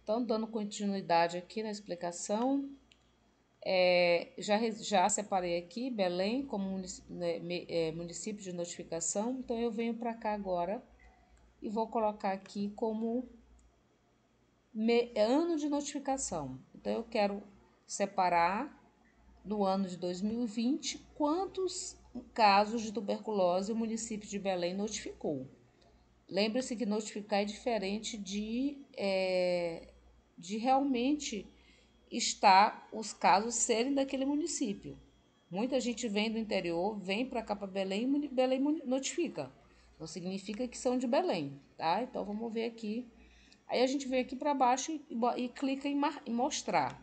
Então, dando continuidade aqui na explicação, já separei aqui Belém como município de notificação, então eu venho para cá agora e vou colocar aqui como ano de notificação. Então, eu quero separar no ano de 2020 quantos casos de tuberculose o município de Belém notificou. Lembre-se que notificar é diferente de realmente estar os casos serem daquele município. Muita gente vem do interior, vem para cá para Belém e Belém notifica. Não significa que são de Belém, tá? Então vamos ver aqui. Aí a gente vem aqui para baixo e clica em mostrar.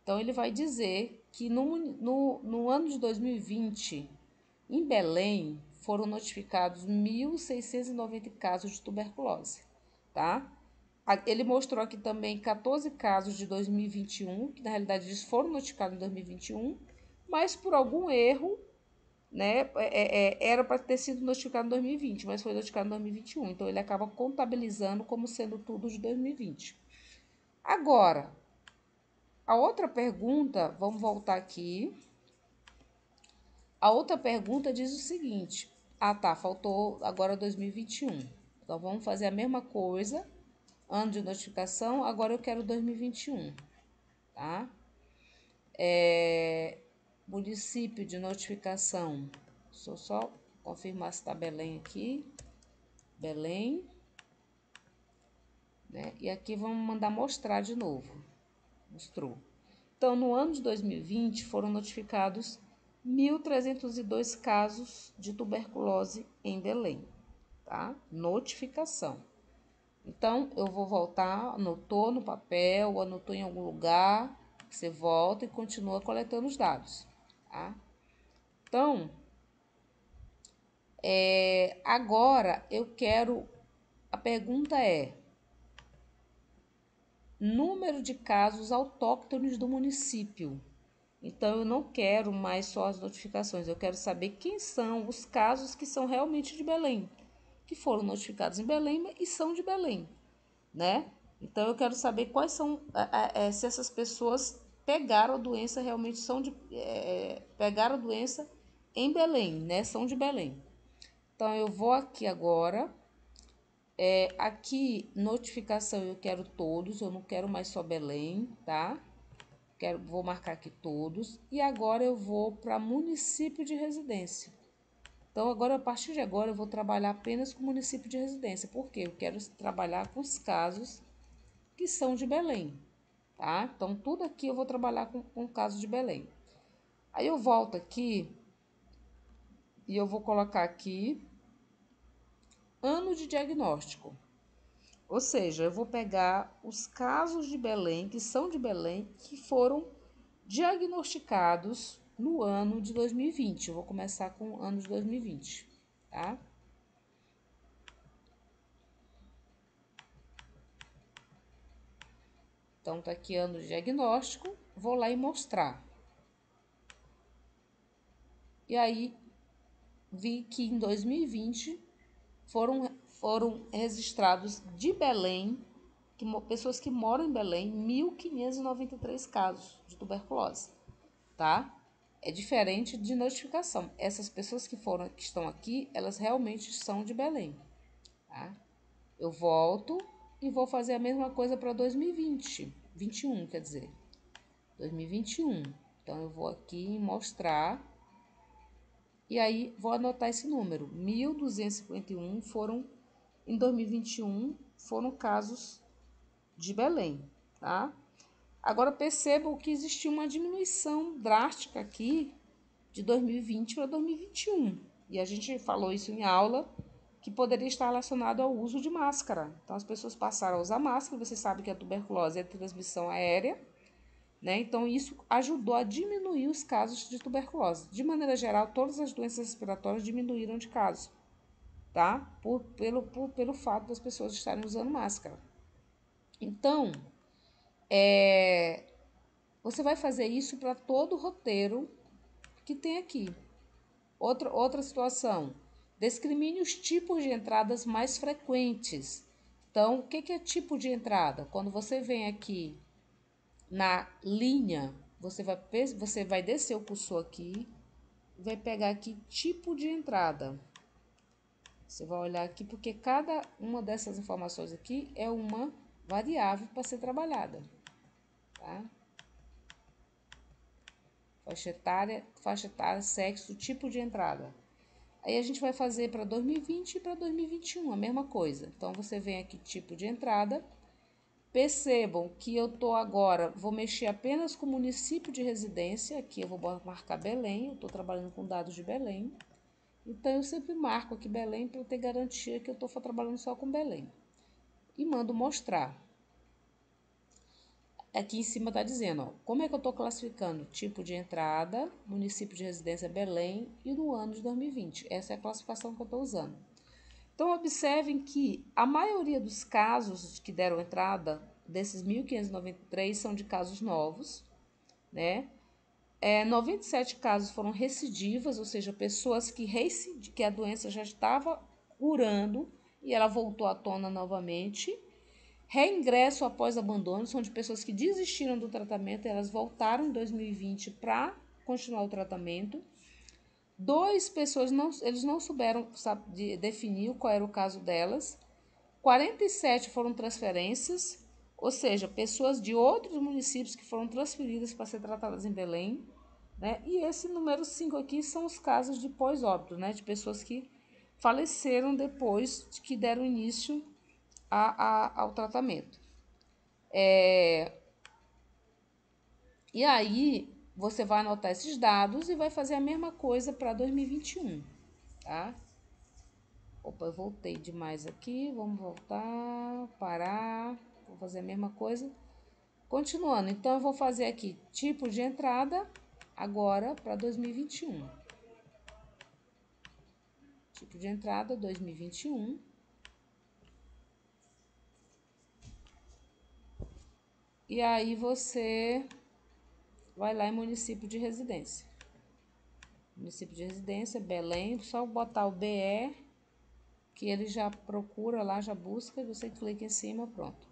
Então ele vai dizer que no ano de 2020, em Belém, foram notificados 1.690 casos de tuberculose, tá? Ele mostrou aqui também 14 casos de 2021, que na realidade eles foram notificados em 2021, mas por algum erro, né, era para ter sido notificado em 2020, mas foi notificado em 2021. Então ele acaba contabilizando como sendo tudo de 2020. Agora, a outra pergunta, vamos voltar aqui. A outra pergunta diz o seguinte: ah, tá, faltou agora 2021. Então vamos fazer a mesma coisa, ano de notificação, agora eu quero 2021, tá? Município de notificação. Deixa eu só confirmar se está Belém aqui. Belém. Né? E aqui vamos mandar mostrar de novo. Mostrou. Então, no ano de 2020, foram notificados 1.302 casos de tuberculose em Belém, tá? Notificação. Então, eu vou voltar, anotou no papel, anotou em algum lugar, você volta e continua coletando os dados, tá? Então, agora eu quero, a pergunta é, número de casos autóctones do município. Então, eu não quero mais só as notificações, eu quero saber quem são os casos que são realmente de Belém, que foram notificados em Belém e são de Belém, né? Então, eu quero saber quais são, se essas pessoas pegaram a doença, realmente pegaram a doença em Belém, né? São de Belém. Então, eu vou aqui agora, aqui, notificação, eu quero todos, eu não quero mais só Belém, tá? Vou marcar aqui todos. E agora eu vou para município de residência. Então, agora, a partir de agora, eu vou trabalhar apenas com município de residência. Por quê? Eu quero trabalhar com os casos que são de Belém, tá? Então, tudo aqui eu vou trabalhar com o caso de Belém. Aí eu volto aqui e eu vou colocar aqui ano de diagnóstico. Ou seja, eu vou pegar os casos de Belém, que são de Belém, que foram diagnosticados no ano de 2020. Eu vou começar com o ano de 2020, tá? Então, tá aqui ano de diagnóstico, vou lá e mostrar. E aí, vi que em 2020 foram registrados de Belém, pessoas que moram em Belém, 1.593 casos de tuberculose, tá? É diferente de notificação. Essas pessoas que estão aqui, elas realmente são de Belém, tá? Eu volto e vou fazer a mesma coisa para 2020, 21, quer dizer, 2021. Então eu vou aqui em mostrar e aí vou anotar esse número. 1.251 foram em 2021, foram casos de Belém, tá? Agora percebam que existiu uma diminuição drástica aqui de 2020 para 2021. E a gente falou isso em aula, que poderia estar relacionado ao uso de máscara. Então, as pessoas passaram a usar máscara. Você sabe que a tuberculose é transmissão aérea, né? Então, isso ajudou a diminuir os casos de tuberculose. De maneira geral, todas as doenças respiratórias diminuíram de casos, tá? Pelo fato das pessoas estarem usando máscara. Então, você vai fazer isso para todo o roteiro que tem aqui. Outra situação, discrimine os tipos de entradas mais frequentes. Então, o que é tipo de entrada? Quando você vem aqui na linha, você vai descer o cursor aqui, vai pegar aqui tipo de entrada. Você vai olhar aqui porque cada uma dessas informações aqui é uma variável para ser trabalhada, tá? Faixa etária, sexo, tipo de entrada. Aí a gente vai fazer para 2020 e para 2021, a mesma coisa. Então, você vem aqui, tipo de entrada. Percebam que eu tô agora, vou mexer apenas com o município de residência. Aqui eu vou marcar Belém, eu estou trabalhando com dados de Belém. Então, eu sempre marco aqui Belém para ter garantia que eu estou trabalhando só com Belém. E mando mostrar. Aqui em cima está dizendo, ó, como é que eu estou classificando? Tipo de entrada, município de residência Belém e no ano de 2020. Essa é a classificação que eu estou usando. Então, observem que a maioria dos casos que deram entrada, desses 1.593, são de casos novos, né? 97 casos foram recidivas, ou seja, pessoas que a doença já estava curando e ela voltou à tona novamente. Reingresso após abandono, são de pessoas que desistiram do tratamento e elas voltaram em 2020 para continuar o tratamento. 2 pessoas, eles não souberam definir qual era o caso delas. 47 foram transferências, ou seja, pessoas de outros municípios que foram transferidas para ser tratadas em Belém, né? E esse número 5 aqui são os casos de pós-óbito, né? De pessoas que faleceram depois de que deram início ao tratamento. E aí, você vai anotar esses dados e vai fazer a mesma coisa para 2021, tá? Opa, eu voltei demais aqui, vamos voltar, parar, vou fazer a mesma coisa. Continuando, então eu vou fazer aqui tipo de entrada agora para 2021. Tipo de entrada 2021. E aí você vai lá em município de residência. Município de residência, Belém, só botar o BE, que ele já procura lá, já busca, você clica em cima, pronto.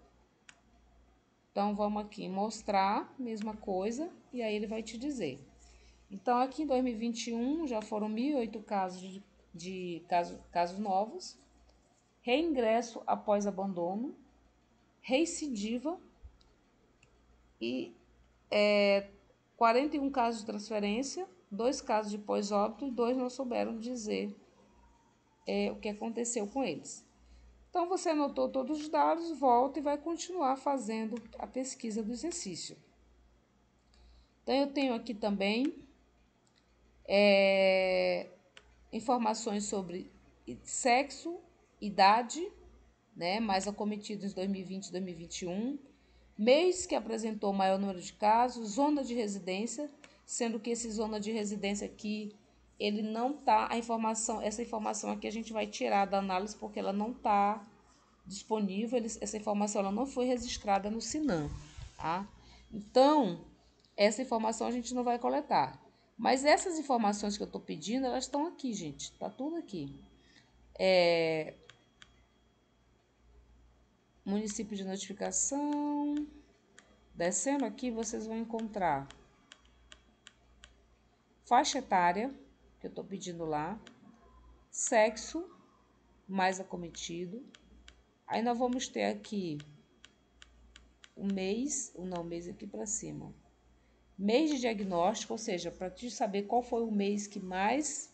Então, vamos aqui mostrar, mesma coisa, e aí ele vai te dizer. Então, aqui em 2021, já foram 1.008 casos de casos novos, reingresso após abandono, recidiva e 41 casos de transferência, 2 casos de pós-óbito e 2 não souberam dizer o que aconteceu com eles. Então, você anotou todos os dados, volta e vai continuar fazendo a pesquisa do exercício. Então, eu tenho aqui também informações sobre sexo, idade, né, mais acometidos em 2020 e 2021, mês que apresentou maior número de casos, zona de residência, sendo que esse zona de residência aqui, ele não tá, essa informação aqui a gente vai tirar da análise porque ela não está disponível, essa informação ela não foi registrada no Sinam, tá? Então, essa informação a gente não vai coletar. Mas essas informações que eu estou pedindo, elas estão aqui, gente. Tá tudo aqui. Município de notificação. Descendo aqui, vocês vão encontrar faixa etária, que eu estou pedindo lá. Sexo, mais acometido. Aí nós vamos ter aqui o mês, não, o mês aqui para cima. Mês de diagnóstico, ou seja, para te saber qual foi o mês que mais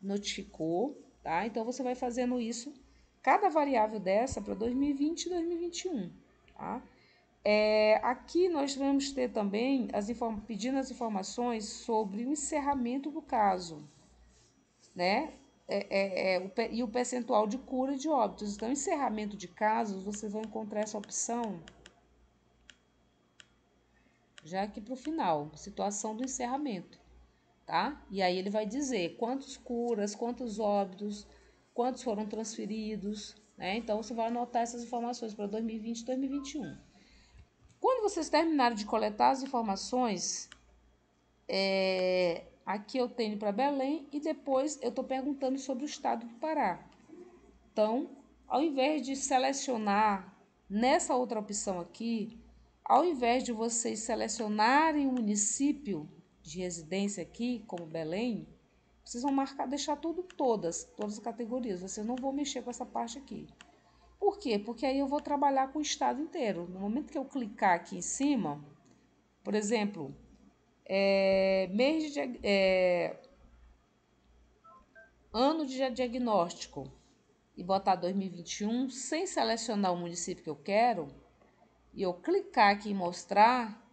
notificou, tá? Então, você vai fazendo isso, cada variável dessa para 2020 e 2021, tá? Aqui nós vamos ter também, pedindo as informações sobre o encerramento do caso, né? E o percentual de cura e de óbitos. Então, encerramento de casos, vocês vão encontrar essa opção já aqui para o final, situação do encerramento, tá? E aí ele vai dizer quantos curas, quantos óbitos, quantos foram transferidos, né? Então, você vai anotar essas informações para 2020 e 2021. Quando vocês terminarem de coletar as informações, aqui eu tenho para Belém e depois eu estou perguntando sobre o estado do Pará. Então, Ao invés de selecionar nessa outra opção aqui, ao invés de vocês selecionarem o município de residência aqui, como Belém, vocês vão marcar, deixar tudo todas as categorias. Vocês não vão mexer com essa parte aqui. Por quê? Porque aí eu vou trabalhar com o estado inteiro. No momento que eu clicar aqui em cima, por exemplo, ano de diagnóstico, e botar 2021, sem selecionar o município que eu quero, e eu clicar aqui em mostrar,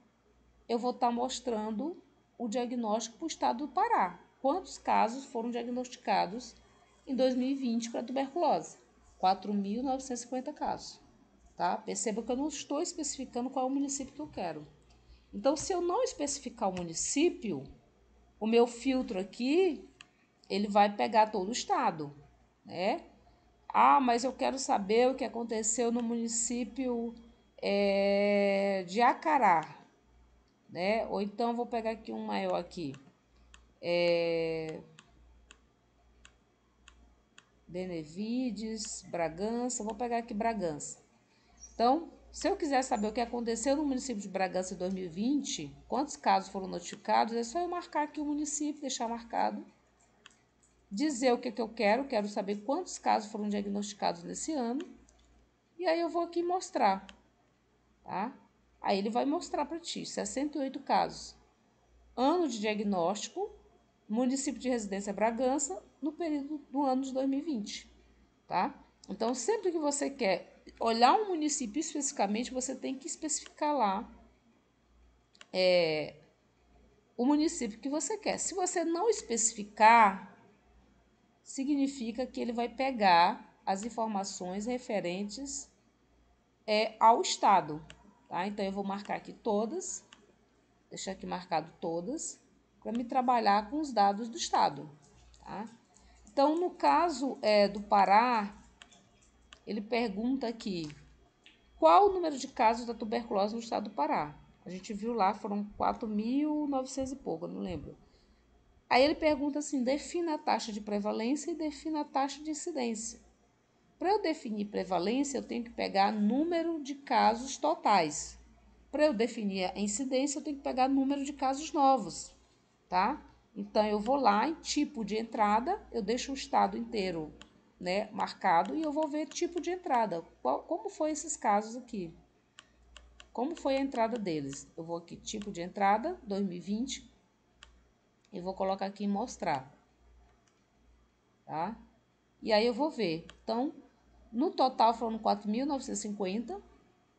eu vou estar mostrando o diagnóstico para o estado do Pará. Quantos casos foram diagnosticados em 2020 para tuberculose? 4.950 casos. Tá? Perceba que eu não estou especificando qual é o município que eu quero. Então, se eu não especificar o município, o meu filtro aqui, ele vai pegar todo o estado, né? Ah, mas eu quero saber o que aconteceu no município de Acará, né? Ou então vou pegar aqui um maior aqui, Benevides, Bragança, vou pegar aqui Bragança. Então, se eu quiser saber o que aconteceu no município de Bragança em 2020, quantos casos foram notificados, é só eu marcar aqui o município, deixar marcado, dizer o que eu quero saber quantos casos foram diagnosticados nesse ano, e aí eu vou aqui mostrar, tá? Aí ele vai mostrar para ti, 68 casos. Ano de diagnóstico, município de residência Bragança, no período do ano de 2020, tá? Então, sempre que você quer olhar um município especificamente, você tem que especificar lá o município que você quer. Se você não especificar, significa que ele vai pegar as informações referentes ao estado, tá? Então, eu vou marcar aqui todas, deixar aqui marcado todas, para me trabalhar com os dados do estado, tá? Então, no caso do Pará, ele pergunta aqui, qual o número de casos da tuberculose no estado do Pará? A gente viu lá, foram 4.900 e pouco, eu não lembro. Aí ele pergunta assim, defina a taxa de prevalência e defina a taxa de incidência. Para eu definir prevalência, eu tenho que pegar número de casos totais. Para eu definir a incidência, eu tenho que pegar número de casos novos, tá? Então, eu vou lá em tipo de entrada, eu deixo o estado inteiro, né, marcado e eu vou ver tipo de entrada. Como foi esses casos aqui? Como foi a entrada deles? Eu vou aqui, tipo de entrada, 2020, e vou colocar aqui em mostrar, tá? E aí eu vou ver. Então, no total foram 4.950,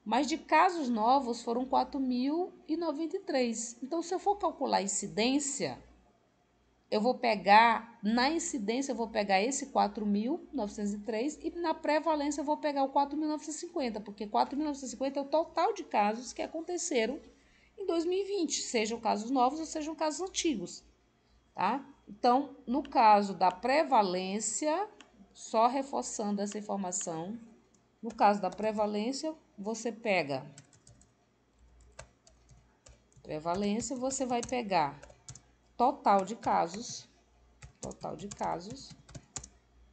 mas de casos novos foram 4.093. Então, se eu for calcular a incidência, eu vou pegar, na incidência eu vou pegar esse 4.903 e na prevalência eu vou pegar o 4.950, porque 4.950 é o total de casos que aconteceram em 2020, sejam casos novos ou sejam casos antigos, tá? Então, no caso da prevalência, só reforçando essa informação, no caso da prevalência, você pega prevalência, você vai pegar total de casos,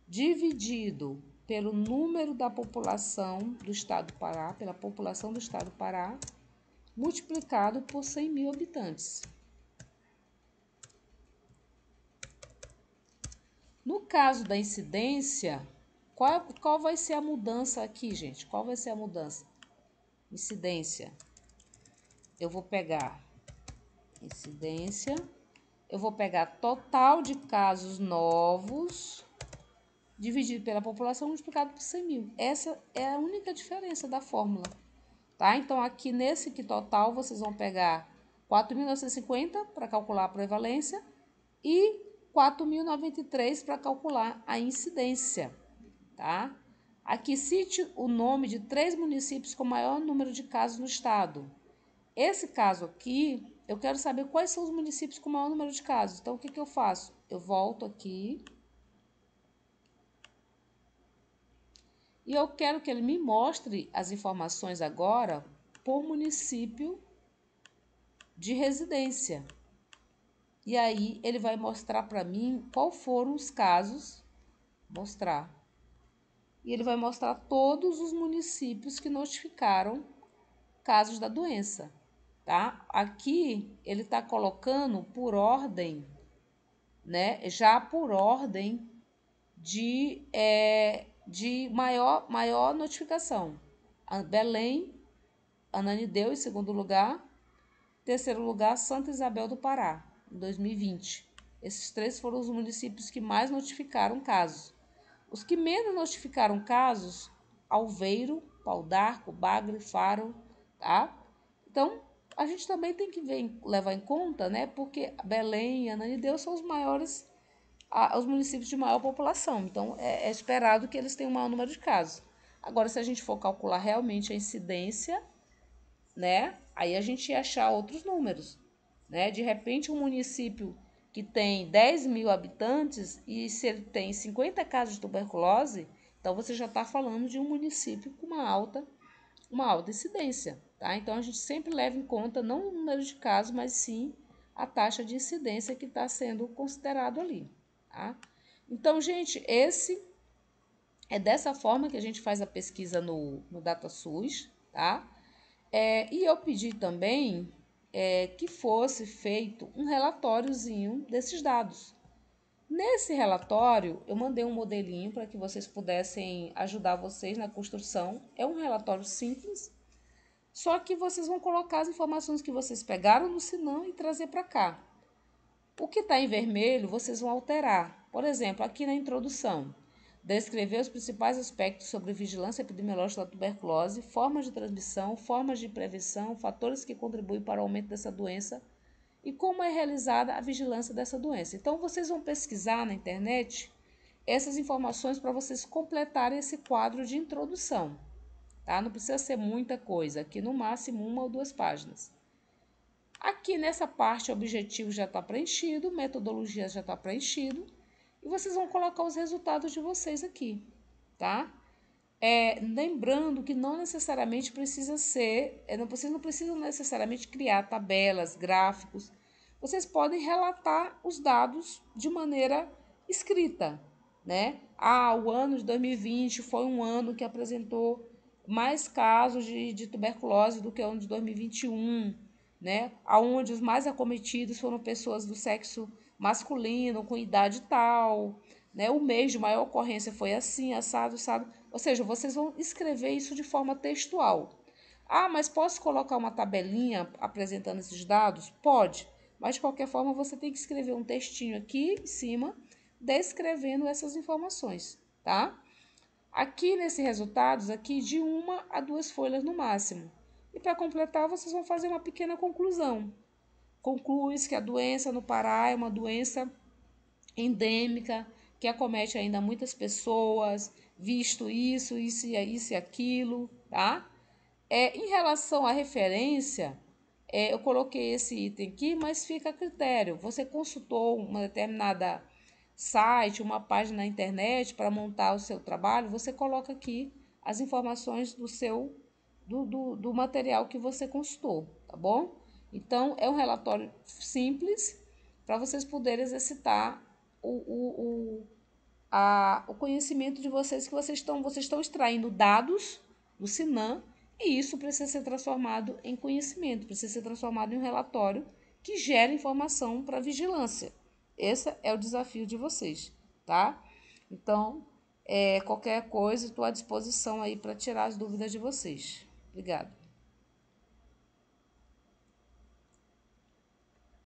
dividido pelo número da população do estado do Pará, pela população do estado do Pará, multiplicado por 100.000 habitantes. No caso da incidência, qual vai ser a mudança aqui, gente? Qual vai ser a mudança? Incidência. Eu vou pegar incidência, eu vou pegar total de casos novos, dividido pela população, multiplicado por 100.000. Essa é a única diferença da fórmula, tá? Então, aqui nesse aqui total, vocês vão pegar 4.950 para calcular a prevalência e 4.093 para calcular a incidência, tá? Aqui cite o nome de 3 municípios com maior número de casos no estado. Esse caso aqui, eu quero saber quais são os municípios com maior número de casos. Então, o que eu faço? Eu volto aqui e eu quero que ele me mostre as informações agora por município de residência. E aí, ele vai mostrar para mim qual foram os casos, mostrar. e ele vai mostrar todos os municípios que notificaram casos da doença, tá? Aqui ele está colocando por ordem, né? Já por ordem de maior notificação. Belém, Ananindeua em segundo lugar, terceiro lugar, Santa Isabel do Pará, em 2020. Esses três foram os municípios que mais notificaram casos. Os que menos notificaram casos, Alveiro, Pau d'Arco, Bagre, Faro, tá? Então, a gente também tem que levar em conta, né? Porque Belém e Ananindeua são os maiores, os municípios de maior população. Então, é esperado que eles tenham um maior número de casos. Agora, se a gente for calcular realmente a incidência, né? Aí a gente ia achar outros números, né? De repente, um município que tem 10 mil habitantes e se ele tem 50 casos de tuberculose, então você já está falando de um município com uma alta incidência, tá? Então a gente sempre leva em conta não o número de casos, mas sim a taxa de incidência que está sendo considerado ali, tá? Então, gente, é dessa forma que a gente faz a pesquisa no DataSUS, tá? E eu pedi também que fosse feito um relatóriozinho desses dados. Nesse relatório, eu mandei um modelinho para que vocês pudessem ajudar vocês na construção. É um relatório simples, só que vocês vão colocar as informações que vocês pegaram no Sinam e trazer para cá. O que está em vermelho, vocês vão alterar. Por exemplo, aqui na introdução, descrever os principais aspectos sobre vigilância epidemiológica da tuberculose, formas de transmissão, formas de prevenção, fatores que contribuem para o aumento dessa doença e como é realizada a vigilância dessa doença. Então, vocês vão pesquisar na internet essas informações para vocês completarem esse quadro de introdução, tá? Não precisa ser muita coisa, aqui no máximo 1 ou 2 páginas. Aqui nessa parte, objetivo já está preenchido, metodologia já está preenchido, e vocês vão colocar os resultados de vocês aqui, tá? Lembrando que não necessariamente precisa ser, vocês não precisam necessariamente criar tabelas, gráficos. Vocês podem relatar os dados de maneira escrita, né? O ano de 2020 foi um ano que apresentou mais casos de tuberculose do que o ano de 2021, né? Onde os mais acometidos foram pessoas do sexo masculino, com idade tal, né? O mês de maior ocorrência foi assim, assado, assado. Ou seja, vocês vão escrever isso de forma textual. Mas posso colocar uma tabelinha apresentando esses dados? Pode, mas de qualquer forma você tem que escrever um textinho aqui em cima, descrevendo essas informações, tá? Aqui nesse resultados, aqui de 1 a 2 folhas no máximo. E para completar, vocês vão fazer uma pequena conclusão. Conclui-se que a doença no Pará é uma doença endêmica, que acomete ainda muitas pessoas, visto isso e aquilo, tá? Em relação à referência, eu coloquei esse item aqui, mas fica a critério. Você consultou uma determinada site, uma página na internet para montar o seu trabalho, você coloca aqui as informações do material que você consultou, tá bom? Então, é um relatório simples para vocês poderem exercitar o conhecimento de vocês, que vocês estão extraindo dados do Sinam, e isso precisa ser transformado em conhecimento, precisa ser transformado em um relatório que gere informação para a vigilância. Esse é o desafio de vocês, tá? Então, qualquer coisa, estou à disposição aí para tirar as dúvidas de vocês. Obrigada.